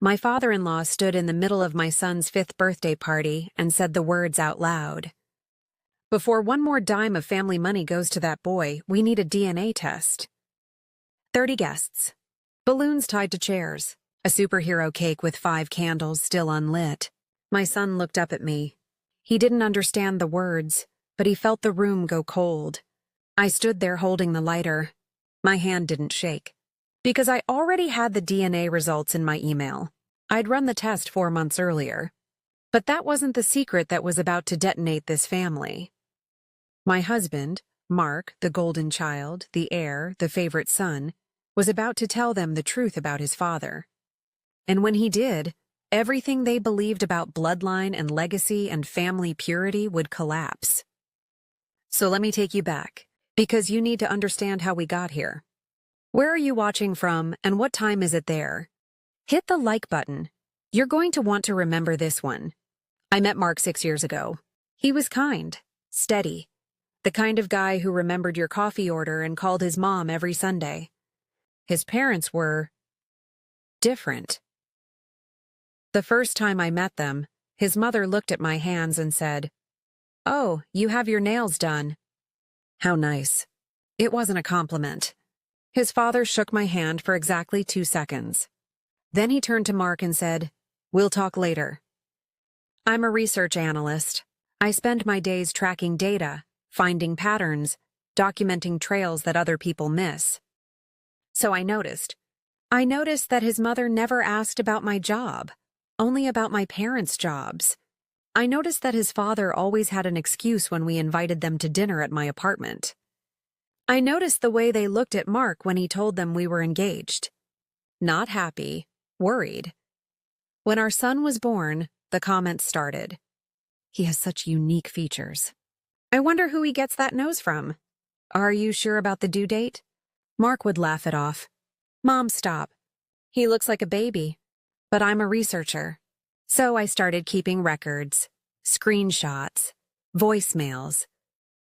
My father-in-law stood in the middle of my son's 5th birthday party and said the words out loud. Before one more dime of family money goes to that boy, we need a DNA test. 30 guests. Balloons tied to chairs. A superhero cake with 5 candles still unlit. My son looked up at me. He didn't understand the words, but he felt the room go cold. I stood there holding the lighter. My hand didn't shake. Because I already had the DNA results in my email. I'd run the test 4 months earlier. But that wasn't the secret that was about to detonate this family. My husband, Mark, the golden child, the heir, the favorite son, was about to tell them the truth about his father. And when he did, everything they believed about bloodline and legacy and family purity would collapse. So let me take you back, because you need to understand how we got here. Where are you watching from, and what time is it there? Hit the like button. You're going to want to remember this one. I met Mark 6 years ago. He was kind, steady, the kind of guy who remembered your coffee order and called his mom every Sunday. His parents were different. The first time I met them, his mother looked at my hands and said, "Oh, you have your nails done." How nice. It wasn't a compliment. His father shook my hand for exactly 2 seconds. Then he turned to Mark and said, "We'll talk later." I'm a research analyst. I spend my days tracking data, finding patterns, documenting trails that other people miss. So I noticed that his mother never asked about my job, only about my parents' jobs. I noticed that his father always had an excuse when we invited them to dinner at my apartment. I noticed the way they looked at Mark when he told them we were engaged. Not happy, worried. When our son was born, the comments started. He has such unique features. I wonder who he gets that nose from. Are you sure about the due date? Mark would laugh it off. Mom, stop. He looks like a baby. But I'm a researcher. So I started keeping records, screenshots, voicemails,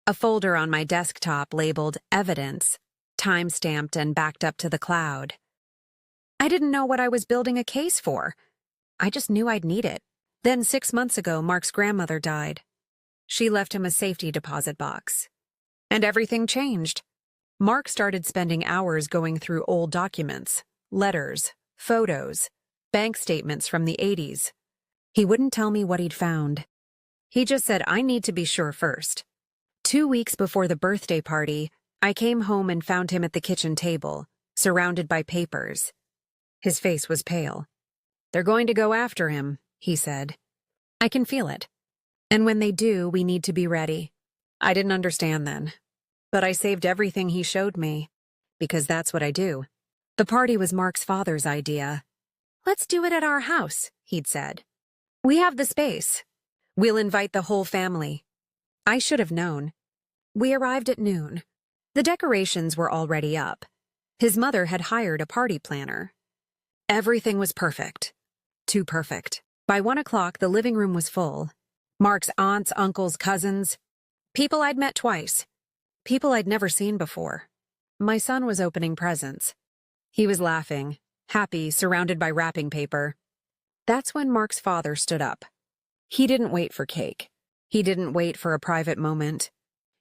a folder on my desktop labeled Evidence, time-stamped and backed up to the cloud. I didn't know what I was building a case for. I just knew I'd need it. Then 6 months ago, Mark's grandmother died. She left him a safety deposit box. And everything changed. Mark started spending hours going through old documents, letters, photos, bank statements from the 80s. He wouldn't tell me what he'd found. He just said, "I need to be sure first." 2 weeks before the birthday party, I came home and found him at the kitchen table, surrounded by papers. His face was pale. "They're going to go after him," he said. "I can feel it. And when they do, we need to be ready." I didn't understand then, but I saved everything he showed me, because that's what I do. The party was Mark's father's idea. "Let's do it at our house," he'd said. "We have the space. We'll invite the whole family." I should have known. We arrived at noon. The decorations were already up. His mother had hired a party planner. Everything was perfect. Too perfect. By 1 o'clock, the living room was full. Mark's aunts, uncles, cousins. People I'd met twice. People I'd never seen before. My son was opening presents. He was laughing, happy, surrounded by wrapping paper. That's when Mark's father stood up. He didn't wait for cake. He didn't wait for a private moment.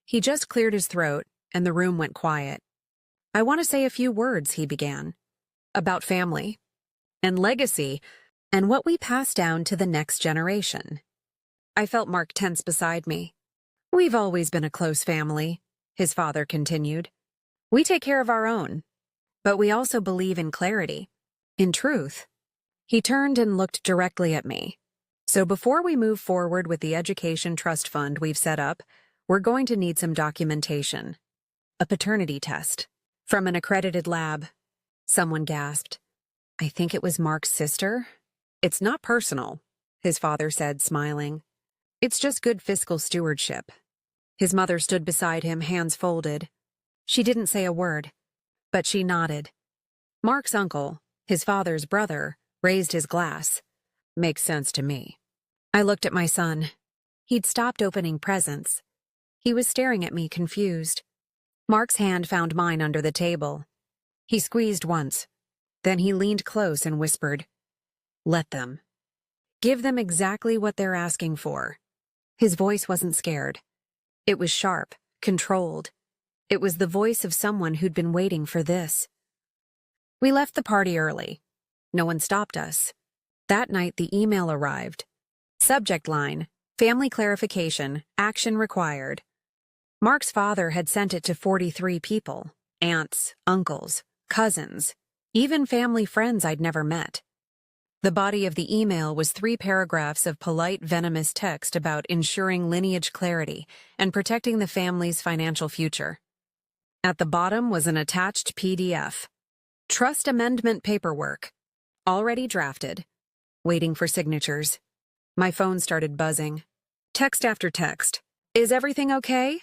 He just cleared his throat, and the room went quiet. "I want to say a few words," he began. "About family, and legacy, and what we pass down to the next generation." I felt Mark tense beside me. "We've always been a close family," his father continued. "We take care of our own, but we also believe in clarity, in truth." He turned and looked directly at me. "So before we move forward with the education trust fund we've set up, we're going to need some documentation. A paternity test. From an accredited lab." Someone gasped. "I think it was Mark's sister." "It's not personal," his father said, smiling. "It's just good fiscal stewardship." His mother stood beside him, hands folded. She didn't say a word, but she nodded. Mark's uncle, his father's brother, raised his glass. "Makes sense to me." I looked at my son. He'd stopped opening presents. He was staring at me, confused. Mark's hand found mine under the table. He squeezed once. Then he leaned close and whispered, Let them. Give them exactly what they're asking for. His voice wasn't scared. It was sharp, controlled. It was the voice of someone who'd been waiting for this. We left the party early. No one stopped us. That night, the email arrived. Subject line, family clarification, action required. Mark's father had sent it to 43 people, aunts, uncles, cousins, even family friends I'd never met. The body of the email was 3 paragraphs of polite, venomous text about ensuring lineage clarity and protecting the family's financial future. At the bottom was an attached PDF. Trust amendment paperwork. Already drafted. Waiting for signatures. My phone started buzzing. Text after text. Is everything okay?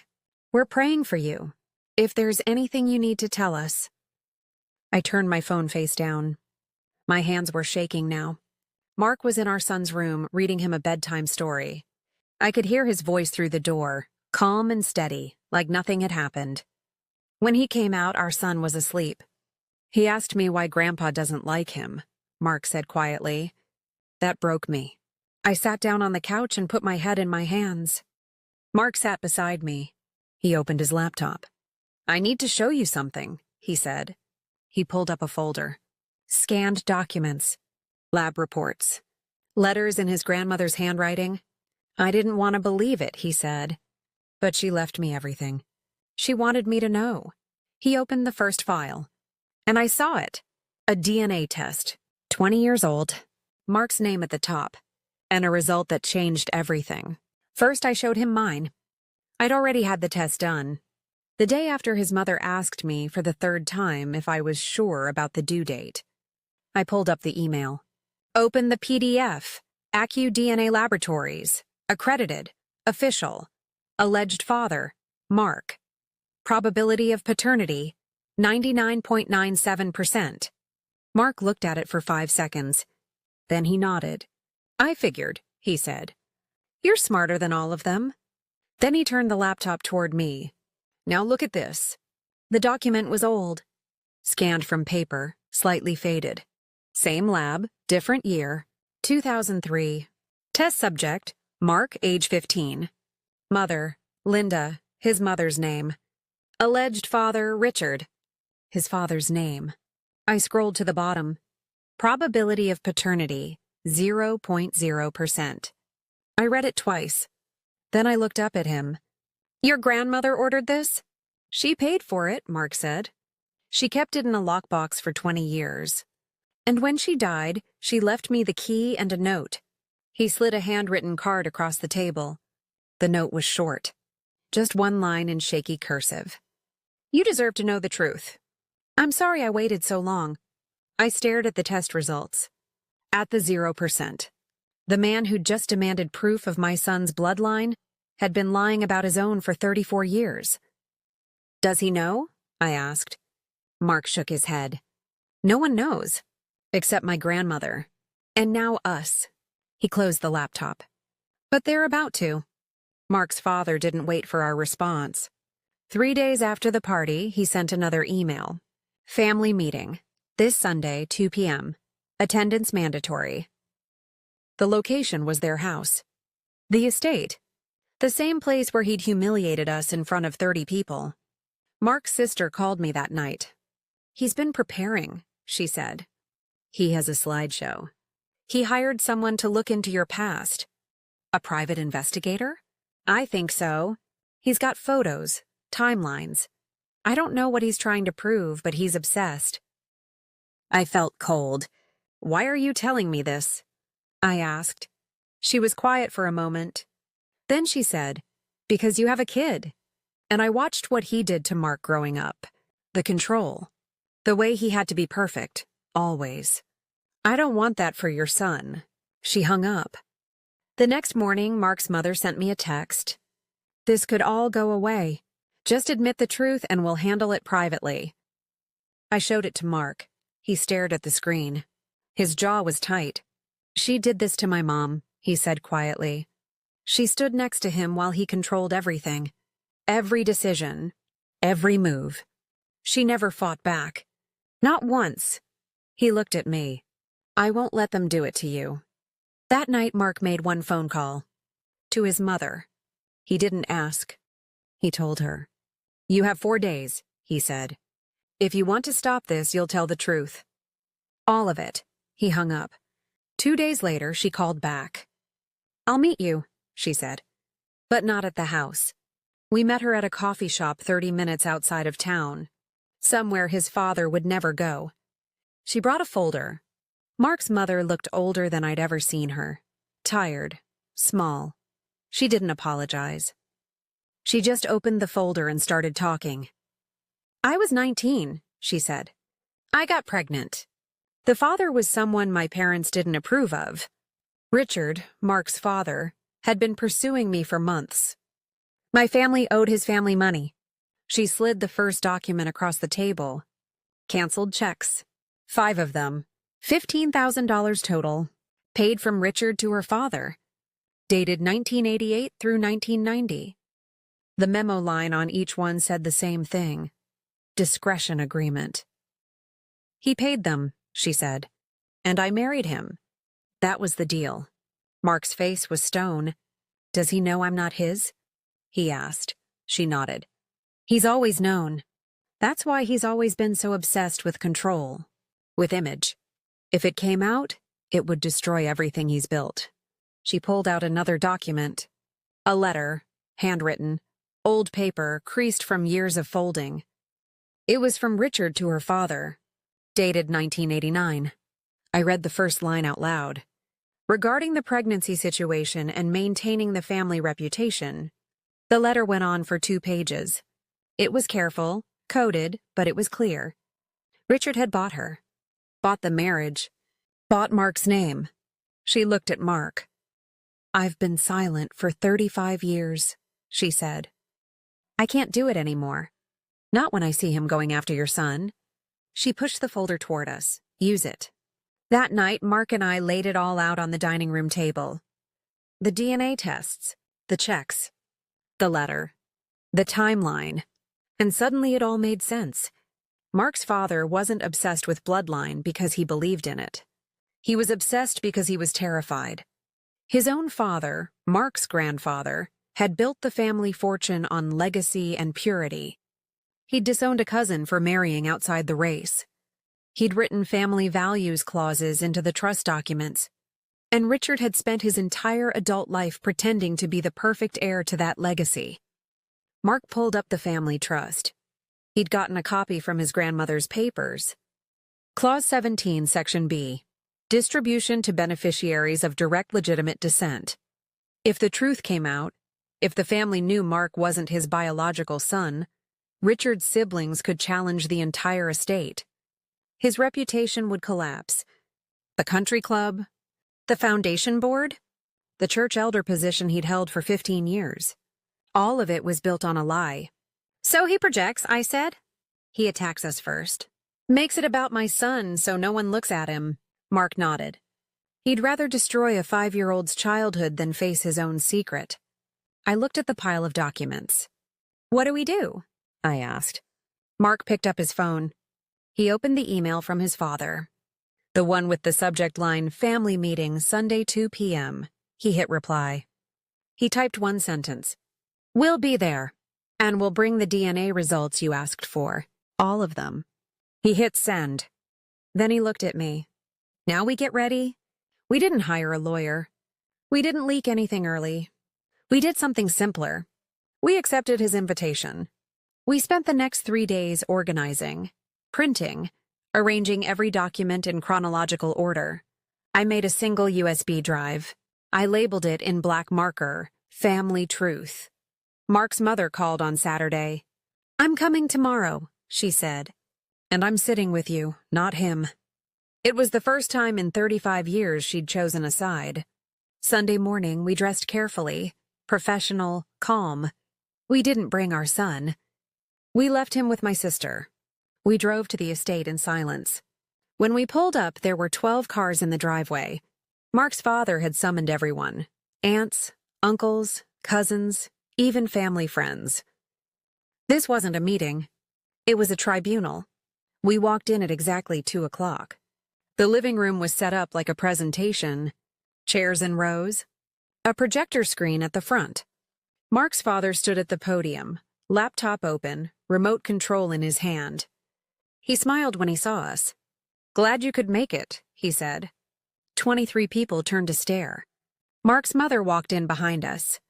We're praying for you. If there's anything you need to tell us. I turned my phone face down. My hands were shaking now. Mark was in our son's room, reading him a bedtime story. I could hear his voice through the door, calm and steady, like nothing had happened. When he came out, our son was asleep. He asked me why Grandpa doesn't like him, Mark said quietly. That broke me. I sat down on the couch and put my head in my hands. Mark sat beside me. He opened his laptop. I need to show you something, he said. He pulled up a folder. Scanned documents. Lab reports. Letters in his grandmother's handwriting. I didn't want to believe it, he said. But she left me everything. She wanted me to know. He opened the first file. And I saw it. A DNA test. 20 years old. Mark's name at the top. And a result that changed everything. First, I showed him mine. I'd already had the test done. The day after his mother asked me for the 3rd time if I was sure about the due date. I pulled up the email. Open the PDF. AccuDNA Laboratories. Accredited. Official. Alleged father. Mark. Probability of paternity. 99.97%. Mark looked at it for 5 seconds. Then he nodded. I figured, he said. You're smarter than all of them. Then he turned the laptop toward me. Now look at this. The document was old. Scanned from paper, slightly faded. Same lab, different year, 2003. Test subject, Mark, age 15. Mother, Linda, his mother's name. Alleged father, Richard. His father's name. I scrolled to the bottom. Probability of paternity, 0.0%. I read it twice. Then I looked up at him. Your grandmother ordered this? She paid for it, Mark said. She kept it in a lockbox for 20 years. And when she died, she left me the key and a note. He slid a handwritten card across the table. The note was short. Just one line in shaky cursive. You deserve to know the truth. I'm sorry I waited so long. I stared at the test results. At the 0%. The man who'd just demanded proof of my son's bloodline had been lying about his own for 34 years. Does he know? I asked. Mark shook his head. No one knows, except my grandmother. And now us. He closed the laptop. But they're about to. Mark's father didn't wait for our response. 3 days after the party, he sent another email. Family meeting. This Sunday, 2 p.m. Attendance mandatory. The location was their house. The estate. The same place where he'd humiliated us in front of 30 people. Mark's sister called me that night. He's been preparing, she said. He has a slideshow. He hired someone to look into your past. A private investigator? I think so. He's got photos, timelines. I don't know what he's trying to prove, but he's obsessed. I felt cold. Why are you telling me this? I asked. She was quiet for a moment. Then she said, because you have a kid. And I watched what he did to Mark growing up. The control. The way he had to be perfect, always. I don't want that for your son. She hung up. The next morning, Mark's mother sent me a text. This could all go away. Just admit the truth and we'll handle it privately. I showed it to Mark. He stared at the screen. His jaw was tight. She did this to my mom, he said quietly. She stood next to him while he controlled everything. Every decision. Every move. She never fought back. Not once. He looked at me. I won't let them do it to you. That night, Mark made one phone call. To his mother. He didn't ask. He told her. You have 4 days, he said. If you want to stop this, you'll tell the truth. All of it. He hung up. 2 days later, she called back. I'll meet you, she said. But not at the house. We met her at a coffee shop 30 minutes outside of town. Somewhere his father would never go. She brought a folder. Mark's mother looked older than I'd ever seen her. Tired. Small. She didn't apologize. She just opened the folder and started talking. I was 19, she said. I got pregnant. The father was someone my parents didn't approve of. Richard, Mark's father, had been pursuing me for months. My family owed his family money. She slid the first document across the table. Canceled checks. 5 of them. $15,000 total. Paid from Richard to her father. Dated 1988 through 1990. The memo line on each one said the same thing. Discretion agreement. He paid them, she said. And I married him. That was the deal. Mark's face was stone. Does he know I'm not his? He asked. She nodded. He's always known. That's why he's always been so obsessed with control. With image. If it came out, it would destroy everything he's built. She pulled out another document. A letter, handwritten, old paper, creased from years of folding. It was from Richard to her father. Dated 1989. I read the first line out loud. Regarding the pregnancy situation and maintaining the family reputation, the letter went on for 2 pages. It was careful, coded, but it was clear. Richard had bought her. Bought the marriage. Bought Mark's name. She looked at Mark. I've been silent for 35 years, she said. I can't do it anymore. Not when I see him going after your son. She pushed the folder toward us. Use it. That night, Mark and I laid it all out on the dining room table. The DNA tests, the checks, the letter, the timeline. And suddenly it all made sense. Mark's father wasn't obsessed with bloodline because he believed in it. He was obsessed because he was terrified. His own father, Mark's grandfather, had built the family fortune on legacy and purity. He'd disowned a cousin for marrying outside the race. He'd written family values clauses into the trust documents. And Richard had spent his entire adult life pretending to be the perfect heir to that legacy. Mark pulled up the family trust. He'd gotten a copy from his grandmother's papers. Clause 17, Section B. Distribution to beneficiaries of direct legitimate descent. If the truth came out, if the family knew Mark wasn't his biological son, Richard's siblings could challenge the entire estate. His reputation would collapse. The country club, the foundation board, the church elder position he'd held for 15 years. All of it was built on a lie. So he projects, I said. He attacks us first. Makes it about my son so no one looks at him. Mark nodded. He'd rather destroy a 5-year-old's childhood than face his own secret. I looked at the pile of documents. What do we do? I asked. Mark picked up his phone. He opened the email from his father. The one with the subject line, Family Meeting, Sunday 2 p.m. He hit reply. He typed one sentence. We'll be there, and we'll bring the DNA results you asked for. All of them. He hit send. Then he looked at me. Now we get ready? We didn't hire a lawyer. We didn't leak anything early. We did something simpler. We accepted his invitation. We spent the next 3 days organizing, printing, arranging every document in chronological order. I made a single USB drive. I labeled it in black marker, Family Truth. Mark's mother called on Saturday. I'm coming tomorrow, she said. And I'm sitting with you, not him. It was the first time in 35 years she'd chosen a side. Sunday morning, we dressed carefully, professional, calm. We didn't bring our son. We left him with my sister. We drove to the estate in silence. When we pulled up, there were 12 cars in the driveway. Mark's father had summoned everyone. Aunts, uncles, cousins, even family friends. This wasn't a meeting. It was a tribunal. We walked in at exactly 2 o'clock. The living room was set up like a presentation. Chairs in rows. A projector screen at the front. Mark's father stood at the podium, laptop open, remote control in his hand. He smiled when he saw us. "Glad you could make it," he said. 23 people turned to stare. Mark's mother walked in behind us.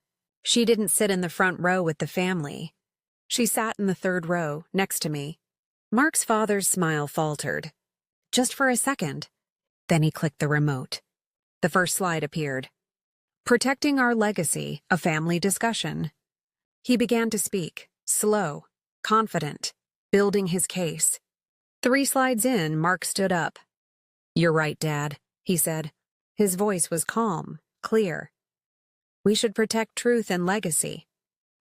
She didn't sit in the front row with the family. She sat in the third row, next to me. Mark's father's smile faltered. Just for a second. Then he clicked the remote. The first slide appeared. Protecting our legacy, a family discussion. He began to speak, slow, confident, building his case. 3 slides in, Mark stood up. "You're right, Dad," he said. His voice was calm, clear. "We should protect truth and legacy."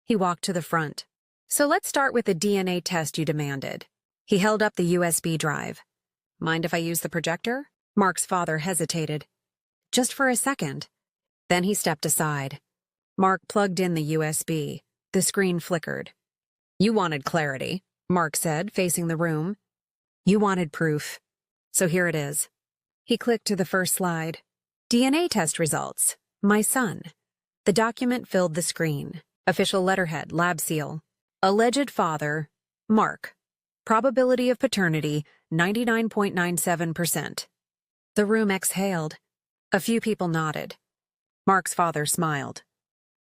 He walked to the front. "So let's start with the DNA test you demanded." He held up the USB drive. "Mind if I use the projector?" Mark's father hesitated. "Just for a second." Then he stepped aside. Mark plugged in the USB. The screen flickered. "You wanted clarity," Mark said, facing the room. "You wanted proof. So here it is." He clicked to the first slide. DNA test results. My son. The document filled the screen. Official letterhead, lab seal. Alleged father, Mark. Probability of paternity, 99.97%. The room exhaled. A few people nodded. Mark's father smiled.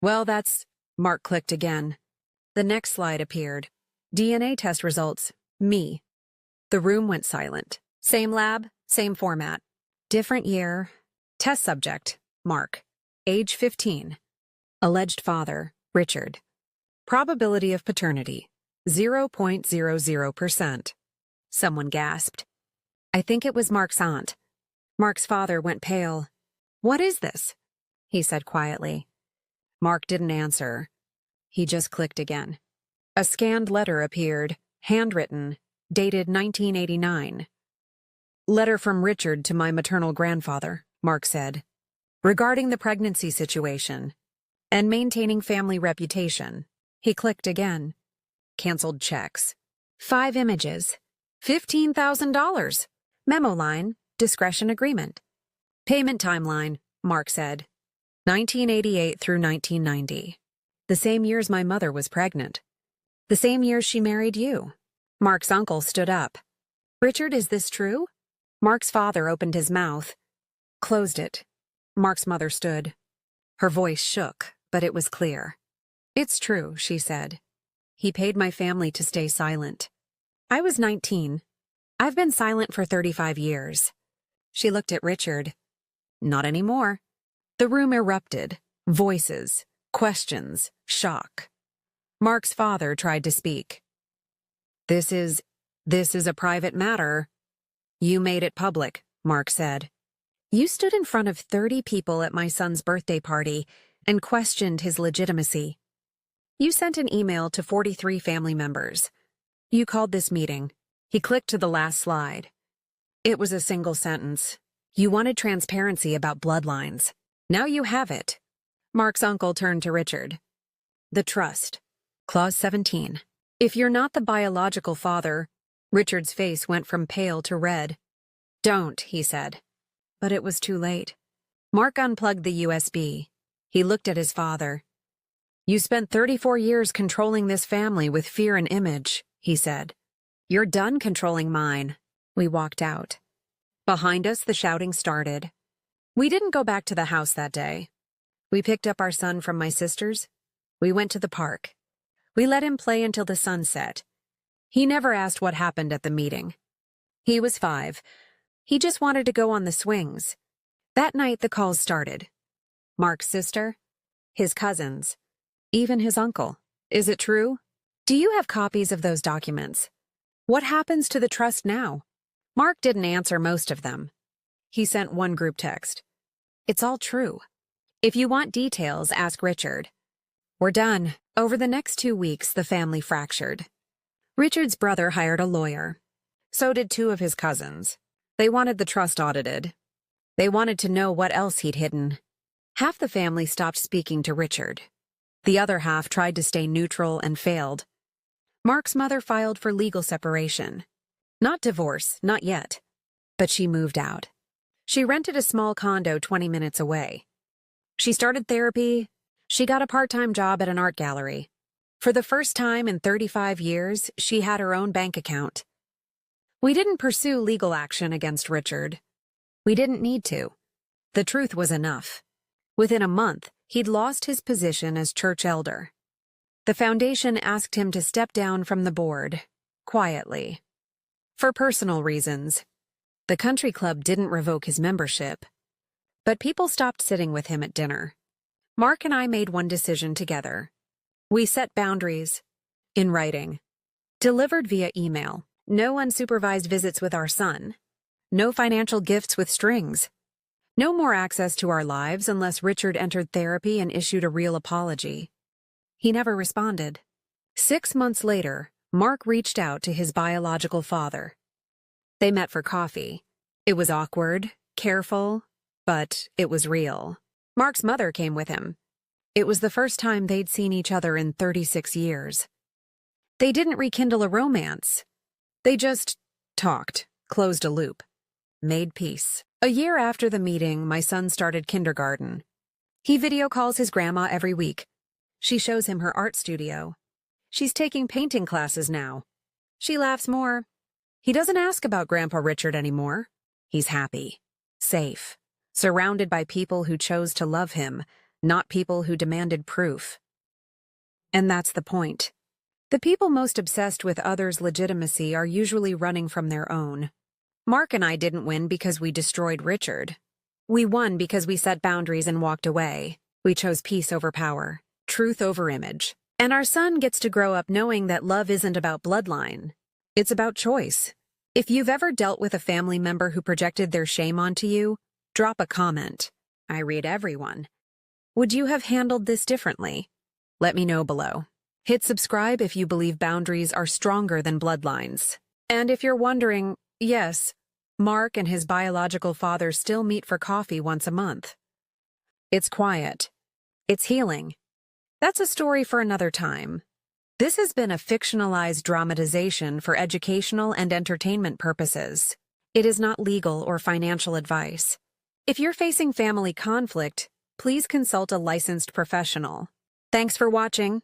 "Well, Mark clicked again. The next slide appeared. DNA test results, me. The room went silent. Same lab, same format. Different year. Test subject, Mark. Age 15. Alleged father, Richard. Probability of paternity, 0.00%. Someone gasped. I think it was Mark's aunt. Mark's father went pale. "What is this?" he said quietly. Mark didn't answer. He just clicked again. A scanned letter appeared, handwritten, dated 1989. "Letter from Richard to my maternal grandfather," Mark said. "Regarding the pregnancy situation and maintaining family reputation." He clicked again. Canceled checks. 5 images. $15,000. Memo line, discretion agreement. Payment timeline, Mark said. 1988 through 1990. The same years my mother was pregnant. The same years she married you. Mark's uncle stood up. "Richard, is this true?" Mark's father opened his mouth. Closed it. Mark's mother stood. Her voice shook, but it was clear. "It's true," she said. "He paid my family to stay silent. I was 19. I've been silent for 35 years. She looked at Richard. "Not anymore." The room erupted. Voices, questions, shock. Mark's father tried to speak. This is a private matter." "You made it public," Mark said. "You stood in front of 30 people at my son's birthday party and questioned his legitimacy. You sent an email to 43 family members. You called this meeting." He clicked to the last slide. It was a single sentence. "You wanted transparency about bloodlines. Now you have it." Mark's uncle turned to Richard. "The trust. Clause 17. If you're not the biological father..." Richard's face went from pale to red. "Don't," he said. But it was too late. Mark unplugged the USB. He looked at his father. "You spent 34 years controlling this family with fear and image," he said. "You're done controlling mine." We walked out. Behind us, the shouting started. We didn't go back to the house that day. We picked up our son from my sister's. We went to the park. We let him play until the sun set. He never asked what happened at the meeting. He was 5. He just wanted to go on the swings. That night, the calls started. Mark's sister, his cousins, even his uncle. "Is it true? Do you have copies of those documents? What happens to the trust now?" Mark didn't answer most of them. He sent one group text. "It's all true. If you want details, ask Richard." We're done. Over the next 2 weeks, the family fractured. Richard's brother hired a lawyer. So did 2 of his cousins. They wanted the trust audited. They wanted to know what else he'd hidden. Half the family stopped speaking to Richard. The other half tried to stay neutral and failed. Mark's mother filed for legal separation. Not divorce, not yet. But she moved out. She rented a small condo 20 minutes away. She started therapy. She got a part-time job at an art gallery. For the first time in 35 years, she had her own bank account. We didn't pursue legal action against Richard. We didn't need to. The truth was enough. Within a month, he'd lost his position as church elder. The foundation asked him to step down from the board, quietly. For personal reasons. The country club didn't revoke his membership. But people stopped sitting with him at dinner. Mark and I made one decision together. We set boundaries. In writing. Delivered via email. No unsupervised visits with our son. No financial gifts with strings. No more access to our lives unless Richard entered therapy and issued a real apology. He never responded. 6 months later, Mark reached out to his biological father. They met for coffee. It was awkward, careful, but it was real. Mark's mother came with him. It was the first time they'd seen each other in 36 years. They didn't rekindle a romance. They just talked, closed a loop, made peace. A year after the meeting, my son started kindergarten. He video calls his grandma every week. She shows him her art studio. She's taking painting classes now. She laughs more. He doesn't ask about Grandpa Richard anymore. He's happy, safe, surrounded by people who chose to love him, not people who demanded proof. And that's the point. The people most obsessed with others' legitimacy are usually running from their own. Mark and I didn't win because we destroyed Richard. We won because we set boundaries and walked away. We chose peace over power, truth over image. And our son gets to grow up knowing that love isn't about bloodline. It's about choice. If you've ever dealt with a family member who projected their shame onto you, drop a comment. I read everyone. Would you have handled this differently? Let me know below. Hit subscribe if you believe boundaries are stronger than bloodlines. And if you're wondering, yes, Mark and his biological father still meet for coffee once a month. It's quiet. It's healing. That's a story for another time. This has been a fictionalized dramatization for educational and entertainment purposes. It is not legal or financial advice. If you're facing family conflict, please consult a licensed professional. Thanks for watching.